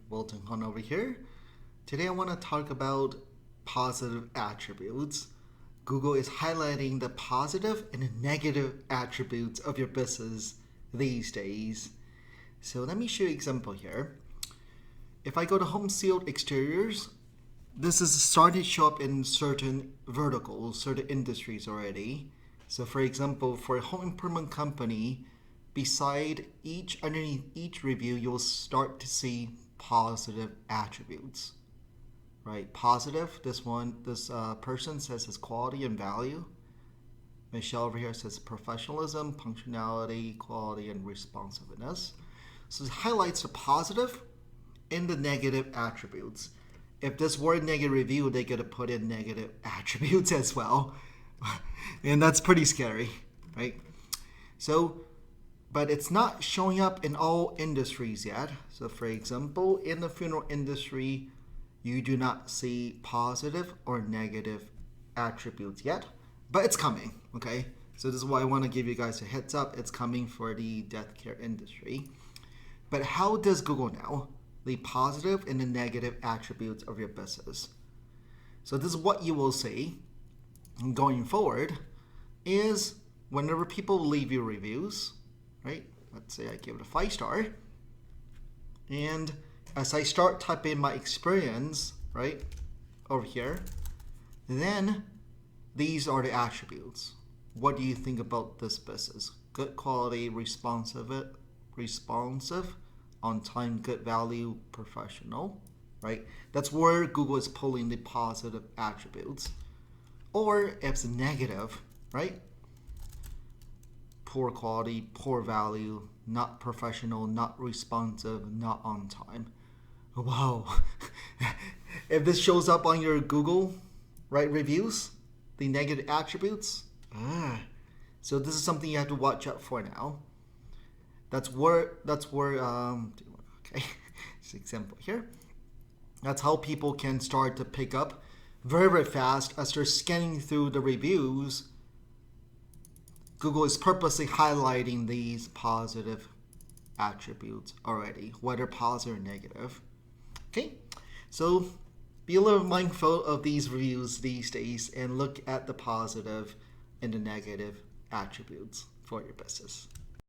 Wilton Hunt over here. Today I want to talk about positive attributes. Google is highlighting the positive and the negative attributes of your business these days. So let me show you an example here. If I go to home sealed exteriors, this is starting to show up in certain verticals, certain industries already. So for example, for a home improvement company, underneath each review, you'll start to see positive attributes, right? Positive, this person says his quality and value. Michelle over here says professionalism, punctuality, quality, and responsiveness. So it highlights the positive and the negative attributes. If this were a negative review, they gotta put in negative attributes as well. And that's pretty scary, right? So, but it's not showing up in all industries yet. So for example, in the funeral industry, you do not see positive or negative attributes yet, but it's coming, okay? So this is why I want to give you guys a heads up. It's coming for the death care industry. But how does Google know the positive and the negative attributes of your business? So this is what you will see going forward is whenever people leave you reviews, right? Let's say I give it a 5-star. And as I start typing my experience, right, over here, then these are the attributes. What do you think about this business? Good quality, responsive, on time, good value, professional, right? That's where Google is pulling the positive attributes. Or if it's negative, right? Poor quality, poor value, not professional, not responsive, not on time. Wow. If this shows up on your Google, right, reviews, the negative attributes, so this is something you have to watch out for now. That's where okay, this example here. That's how people can start to pick up very, very fast as they're scanning through the reviews. Google is purposely highlighting these positive attributes already, whether positive or negative. Okay, so be a little mindful of these reviews these days and look at the positive and the negative attributes for your business.